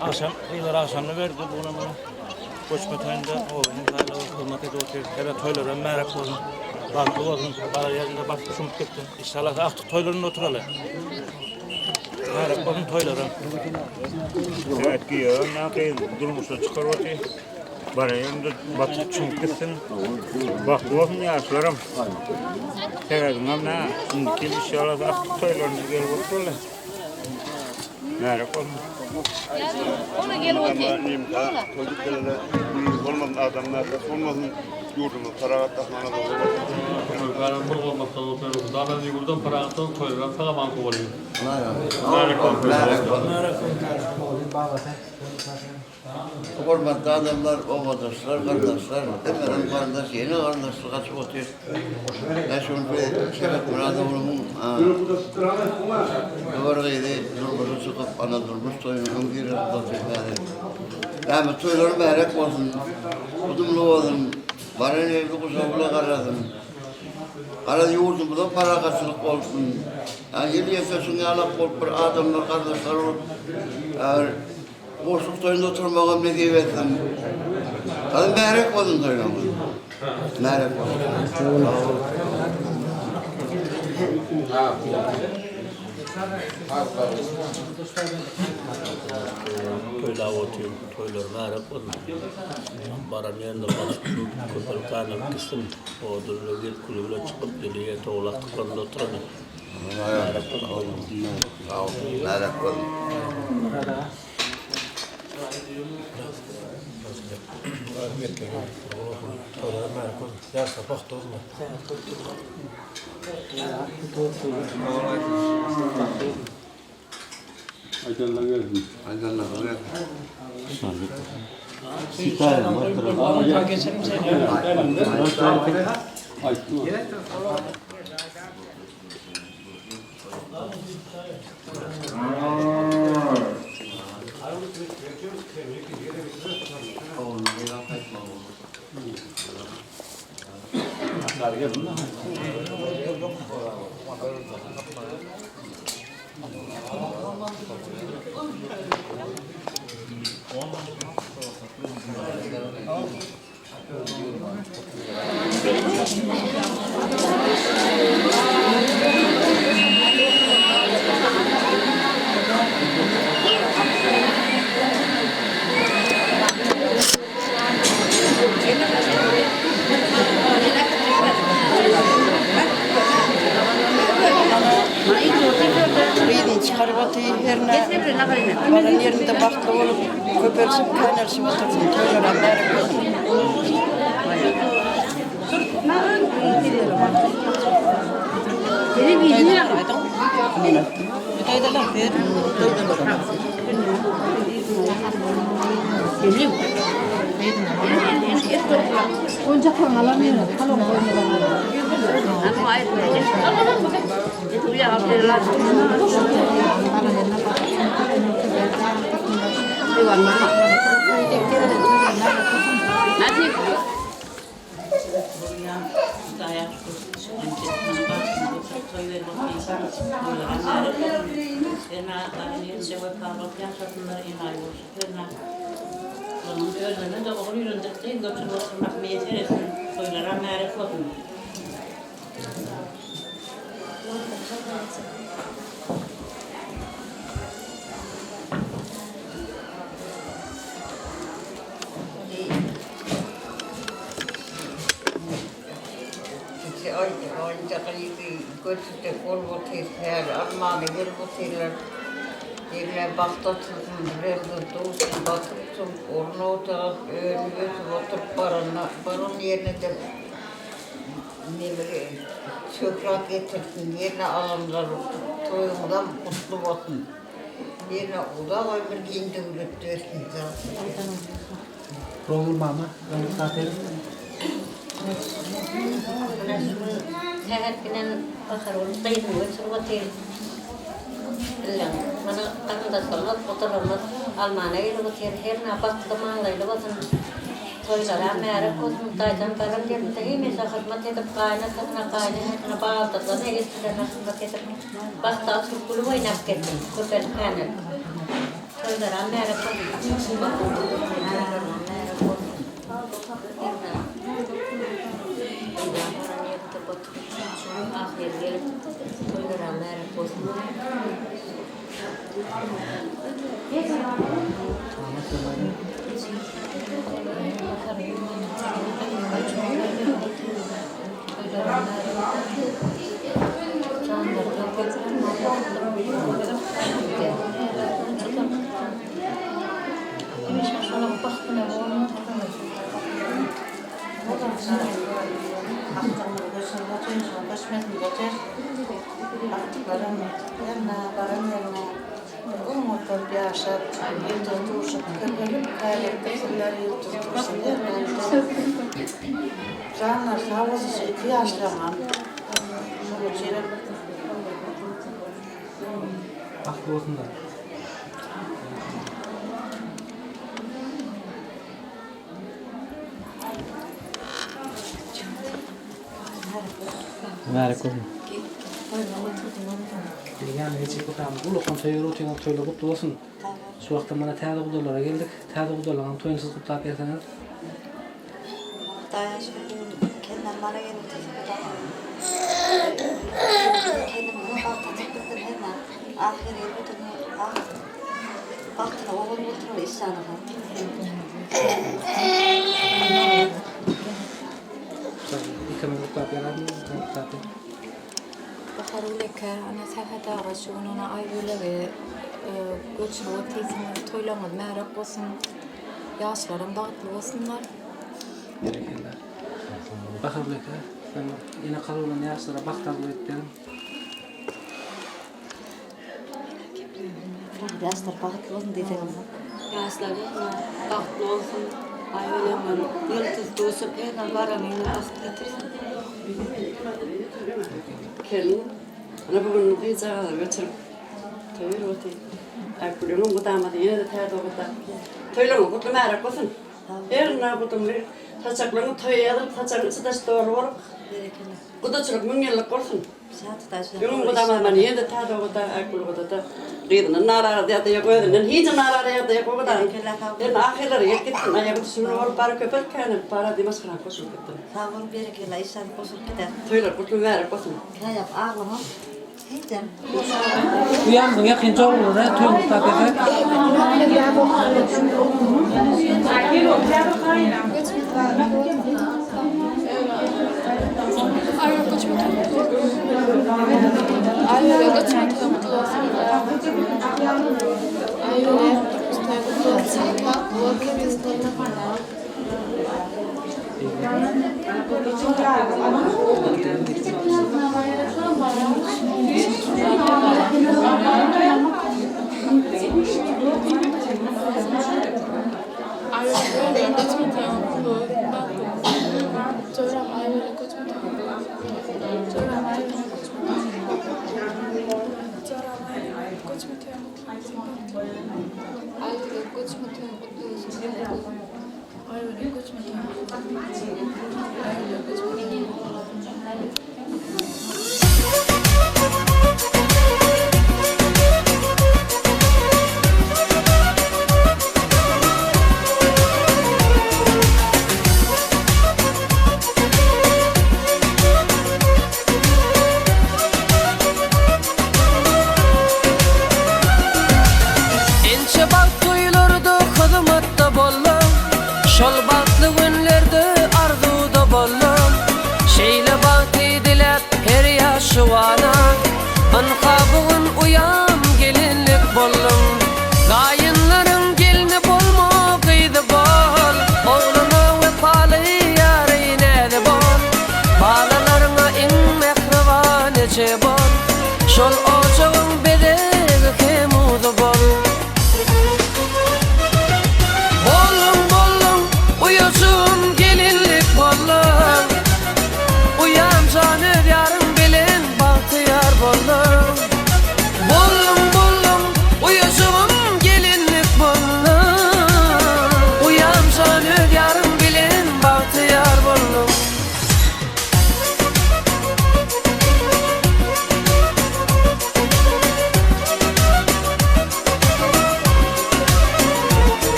Akşam, yıllar akşamını verdi buna. Koçma toyunda oğlum hala hizmet ediyor. Evet toylara merak olun. Baklı olun. Para yerinde baklı şumup gitti. İnşallah artık toylarına oturalım. Merak olun toylara. Evet ki ne yapayım durmuşa çıkar ortaya. Bana yerinde batıp şumup gitsin. Baklı olsun yaşlarım. Sevedim ama şimdi inşallah artık toylarına gelip oturalım. Merak olun. Ona gel otur. Çocuklarla büyük olmadan adamlar da olmasın yurdumuz paragat tahmana da olur. Çocukların bu olmakta oturuyoruz. Daha ben yurdan para atın koyuyorum. Sana banko oluyor. Hürmetli adamlar, obadaşlar, kardeşler, demeden kardeş, yeni kardeşlik açıp oturuyor. Ben şunu bir sebep muradı oğlumun doğruydu, durmuş çıkıp Anadolu'muş toyunun bir oturuyor. Yani toyları merak olsun, kudumlu olsun, bana evli kuşavla karadım. Karadı yurdum da para kaçılık olsun. Yani yeni yaşasın yalak olup bir adamlar, kardeşler olup, boşluk toyunda oturmağım ne diye verdim. Hadi merak olun toyuna. Merak olun. Toylar oturuyor. Toylar merak olun. Baran yerinde bana köpek kanım kısım. O durumda bir kulübüyle çıkıp geliyor. Toğlaktıklarında oturalım. Merak olun. Sağ olun. Merak olun. Aydan'dan geldim. Aydan'la böyle. Açtı mı? Bıyığını çıkarıp atıyor yerine. Baran yerinde baklı olup köpersip kaynarsip otursun. Toylara merak olsun. Oyuncaklar alamıyorum. Kalon koymuyorlar. Ama ayıp verecek. Bu ya abdurlar. Eyvallah. Nasıl? Özlem'e de oğlu yüründükçe götürüp oturmak meyete etsin. Toylara merak olun. Oyuncakları götürde kol botur, her armağanı gel boturlar. Yerine bakta tutun, biraz doğusun, batırırsın, onu oturup, önü götürüp oturup baron yerine de çökrak getirsin, yerine alanlar toyundan mutlu olsun. Yerine o da var bir giyinde ürettirirsin zaten. Proğul mama, zaten. Sehat bilen bakar olup dayıdım götürüp oturur. Mana kanında sallat oturamaz. Almanya'ya oturuyor. Her ne baktığımda bakın toylara merak olsun. Dayıdan param geldi. İyi mesela hizmet edip kaynatına bağladılar. Neresi de hizmet edip baktı atıp kulu oynap geldim. Köpen kanal. Toylara merak olsun. Ahir gelip toylara merak olsun. Canlar sağ olsun, ihtiyaçlanan. Şunu çeyrek. Aklı olsun da. Merak olma. Yani hiç kutam bulu kontoyu rutin toylu kutlu olsun. Şu vakti bana teyze kudalara geldik. Teyze kudalarına toyunsuz kutlayıp yerseniz. Dayaş kendim bana geldi. Kendim bunu baktık hemen. Ahire bütün baktı oğul oturuyor isyanı var. İkimiz kutlayıp yerlerimiz. Bakaruleka ana sahada rasyonuna ayrılığı göçlü tezini toylamad merak olsun. Yaşlarım dağıtlı olsunlar. Gerekirler. Bakaruleka. Ben yine kalınan yaşlara baktarlı ettim. Yaşlar dağıtlı olsun diyeceğim. Yaşlar dağıtlı olsun. Ailemin yıldız doğusup her varamını dağıt getirsin. Kelin, ana bugün kıyıcağı götürüp toyur otu. Akılının kudamadı yine de terdi okuda. Toylarını kutlu merak olsun. Erine kutum bir taçaklarını toyayadım, taçaklarını sıdaş doğru olup. Kudaçılık müngellik olsun. Yunun kudamadı bana yine de terdi okuda, akıllı okuda. Kıyıdının narara da ya koyduğundan hiç narara ya koyduğundan. Erine ahirleri gittin, ayakı düşünür olup para köperken para dimas kıran koşul gittin. Sağ ol berekelle işler koşul gider. Toylar kutlu merak olsun. Kayap ağlama. Hiçten. Uyandın yakınca olur da toyun kutlayıp şuvana Ankabığın uyam gelinlik bollum Gayınların gelini bolma kıydı bol Oğluna vefalı yarine de bol Balalarına in mehriva nece bol Şol ocağın bedegi kemudu bol Bollum bollum uyum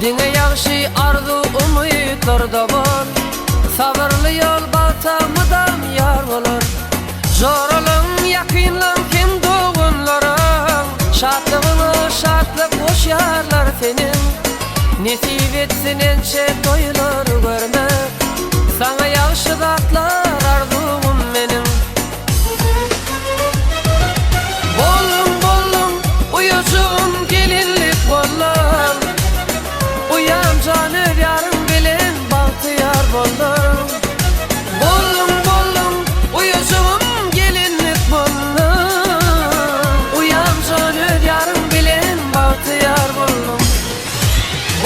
Dine yaxşı arzu umutlarda bol Sabırlı yol batamıdan yar olur Zoralım yakınlım kim doğunlarım Şartlığını şartlık boşarlar senin Nesip etsin ençe toylar görmek Sana yaxşı zatlar arzum benim Bollum uyusun gelinlik bollum Uyam canır yarım bilen bahtiyar bollum Bollum uyusun gelinlik bollum Uyam canır yarım bilen bahtiyar bollum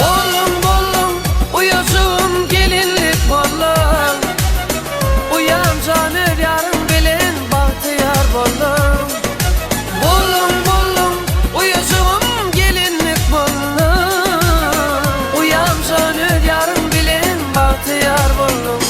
Bollum uyusun gelinlik bollum Uyam canır yarım bilen bahtiyar bollum Bollum uyusun gelinlik bollum Uyam canır yarım bilen bahtiyar bollum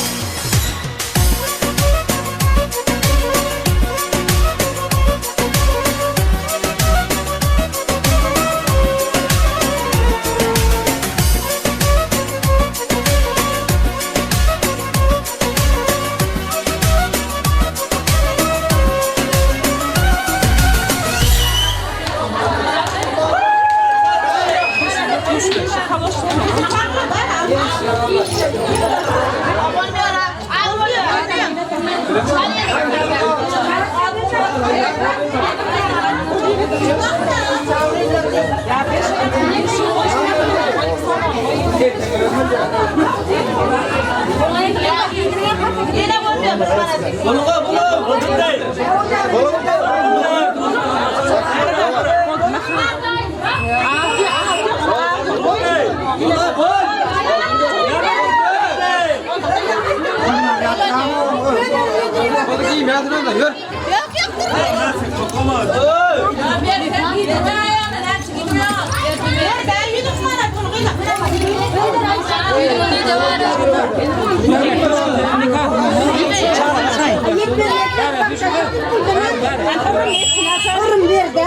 Karım ver de,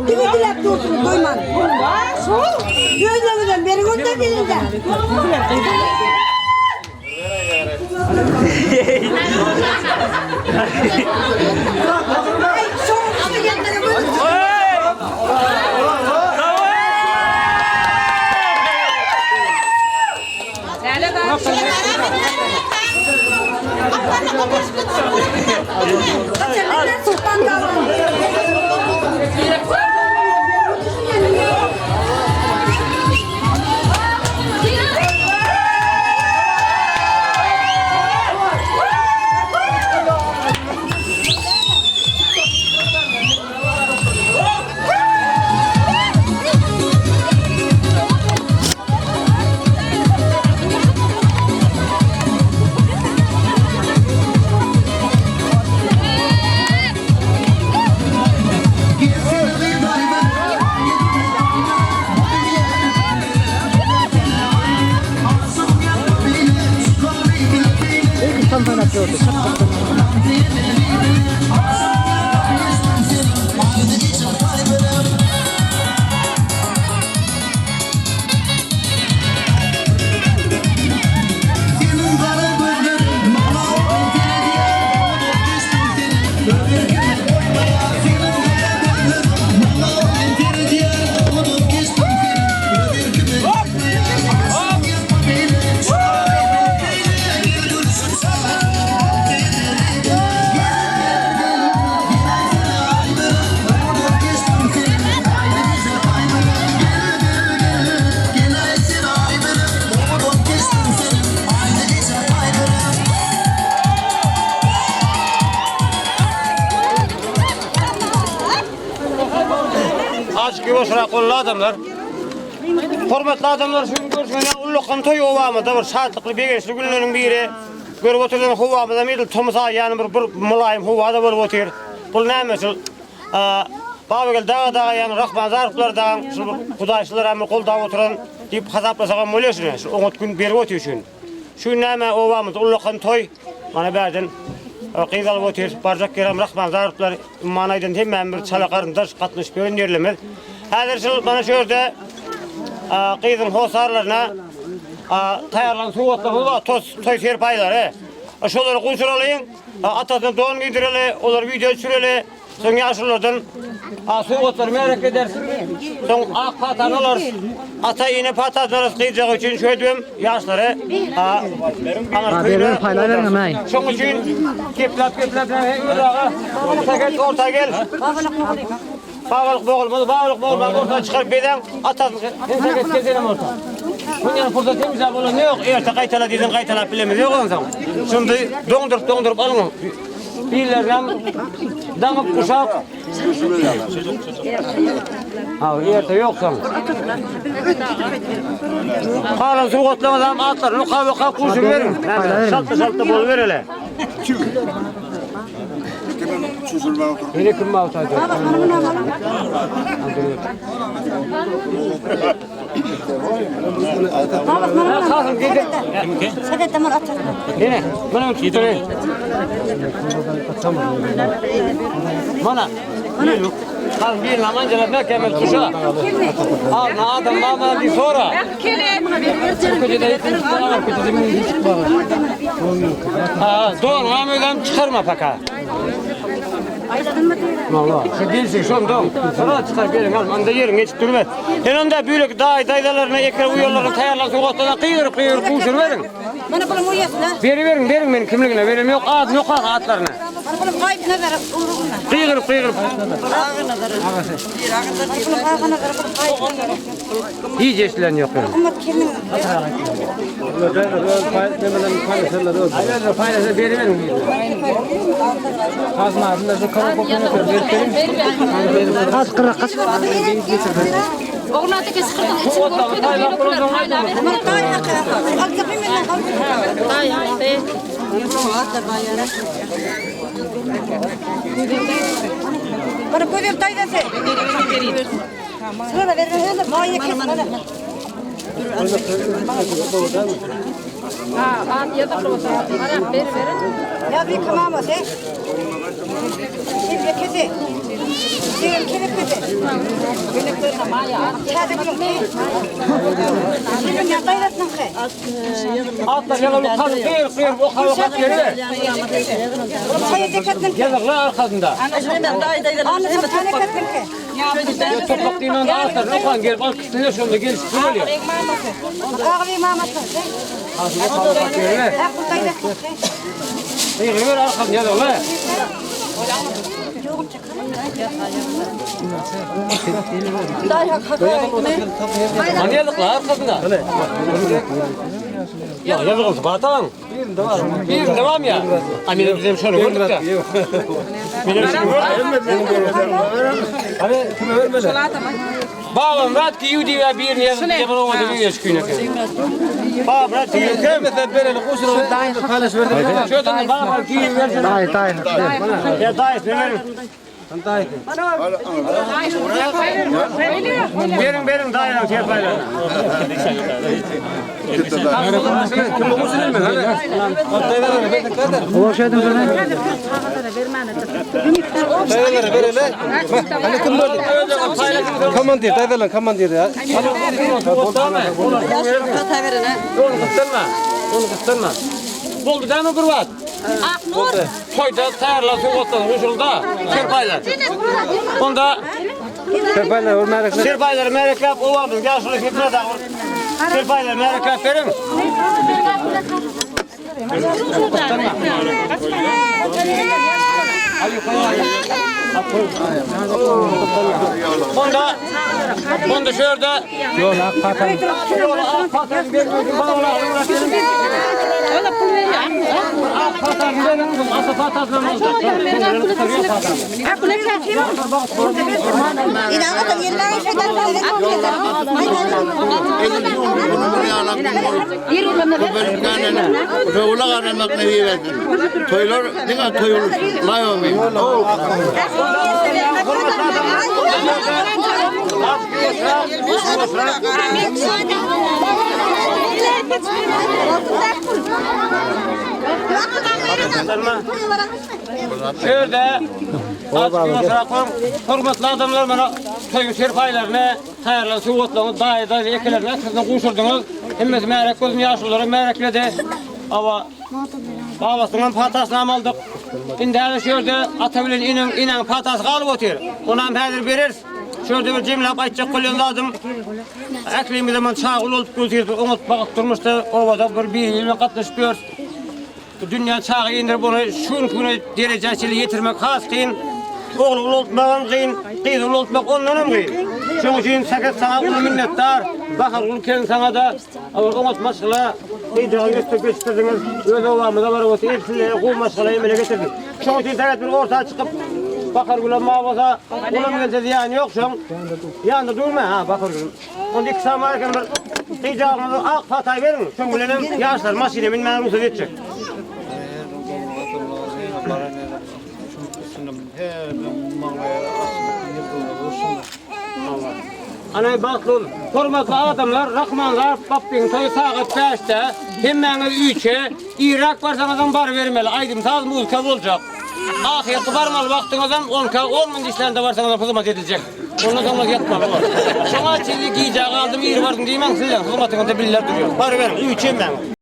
gibi dilek dursun koyman. Gözlemeden beri gönder gelin de. Sıra kollu adamlar. Hormatly adamlar şunu görsene ulluqan toy ovamyda bir şadlıkly begeşli günleriň biri. Görüp oturgan howamyda medil tomsa ýany bir mulayim howada bolup otyr. Bul nämesil? Babagel dağa ýany Rahman Zarplardan şu Hudaýçylar hem goldap oturan diýip hasaplasagan moleşine şu oňat gün berip otyr şun. Şu näme ovamyda ulluqan toy mana berden qyýdalyp otyr. Barjak kerem Rahman Zarplar manaýdan hemme bir çala garyndaş gatnaşyp ýerlemez. Häzir şu mana şu ýerde qyzın hosarlarına tayarlan suwatlamız var, toy serpaylar. Şolary guýşuralyň, atadan doğan giydireli, olar video süreli, soň ýaşlardan suwatlar merek edersin. Soň ak patanalar, ata ýene patanalar qyjak üçin şöýdüm ýaşlary. Berer paylar vermey. Şoň üçin keplap orta gel. Bağlıq boğulmadı, orta çıkarıp beden atasın, enteget gezelim orta. Bunyan fırsat temizle bulun, ne yok, erte qaytala dedin, qaytala bilemiz, yok olun sana. Şimdi dondurup alın, birlerden damıp kuşak. Erte yok sana. Kalın suğutlamadan atlar, nuka kuşun verin. Şaltı bol ver hele. Beni kim mağut hadi. Kalkın gidin. Sadece tamam atar. Yine, bana mı tutayım? Bana. Kalk bir namancalar ne kemel kuşa. Al na adam bana bir sonra. Doğru Ahmet'den çıkarma paka. Vallahi şu gelsin şondan. Sonra çıkar gelin al. Anda yerin hiç durma. Onda büyük daydalarına ekran uyarlarını tayarlasın. Ortadan kıyır kuşun verin. Bana bunu uyuyorsun ha. Verin benim kimliğine. Verim yok ad yok atlarına. Bana bunu kayıp ne verir? Kıyır. Hiç eşlen yok benim. Ama kimin? Paylaşır verin. Kazma adında şu kara kokunu verin. Kaç kıra kaç. Oğlan teke sıkırdan içi korkuyor da böyle kırlar hala verin. Day ay be. Bana koyayım taydası. Sıra verin. Maya kes bana. At ya da kırmızı. Ara verin. Ya bir kamama se. Şimdi kese. Şimdi kese. Böyle kırna maya at. Hadi bunu. Şimdi ne taydasın ki? Atlar yalan kıyır o kavak verir. Sayı dikkatin. Yazıklar arkasında. Anne sen dikkatin ki. Toplaktığından da atlar nokan gelip arkasında şunda gelip sürüyor. Ağabey maması. Ağzına kavak verir. Ver arkasında yazıklar. Hani yazıklar arkasında. Ya yazık olsun batan. Bir devam ya. Amir bizim şöyle gördük ya. Benim şimdi Hani kime vermedi? Babam rahat ki yudi ve bir niye yapar olmadı bir yaş kuyuna. Babam rahat ki kim? Mesela böyle kusur dahi paylaş verdim. Şöyle babam ki versin. Dahi. Ya dahi ne verin? Dahi. Verin dahi şey paylaş. Kim bu musun mi? O şeyden sonra. Dayılara verelim. Hani kim böyle? Komandir ya. Onu kıstırma. Oldu değil mi Kurvat? Aknur. Toyda tayarlasın otlanın usulda. Serpaylar. Onda Serpaylar mereklap ovaldım. Yaşlı fitne dağır. Serpaylar mereklap verin. Onda şurada yok hakikaten hakikaten bir bağla uğraşalım. Öyle pul veriyor. Hakikaten benim asapatazım. Aku nak kaki. Ina aku yerler şeyler Şurada Hürmetli adamlar bana toyun serpaylarına hayırlı suvatlarını dayı ekelerine etkisinden kuşurdunuz. Hemmesi merak gözüm yaşlıları merakledi. Ama babasından patasını aldık. Şimdi her şurada atabilen inen patası kalıp oturuyor. Ona pedir veririz. Şurada bir cimle açacak kolyon lazım. Ekliğimiz zaman çağıl olup gözüyoruz. Umut bakıp durmuştu. Ovada bir yılına katlaşıyoruz. Dünya çağı indir bunu şunu derecesiyle getirmek has kıyın. Oğul olutmağın kıyın, kıyın olutmak onların kıyın. Şunun için sakit sana ulu minnettar. Bakar ülkenin sana da umut maşkala kıyıcağı gösterdiniz. Öyle ovamıza var olsa hepsine kul maşkalayı emele getirdik. Şunun için sakit bir ortaya çıkıp bakar gülen mağaza, ulan gelse ziyan yok şun. Yanında durma ha bakar gülen. Onun iki samarken bir kıyıcağımızı ak fatayı verin. Şun gülenim yaşlar maşine binmeden ruhsat edecek. Ana bakın, hürmetli adamlar, rahmanlar, Babbin toyu saat 5'te, hemmeniz 3'e, Irak varsanızdan bar vermeli, aydım saz muzka olacak. Ahiyeti varmalı vaktınızdan 10 dişlerinde varsanızdan hizmet edilecek. Ondan sonra yatmalı var. Şuna çizik yiyecek aldım, iri vardım diyemem sizden, hizmetinize biller duruyor. Bar verin, 3'e ben.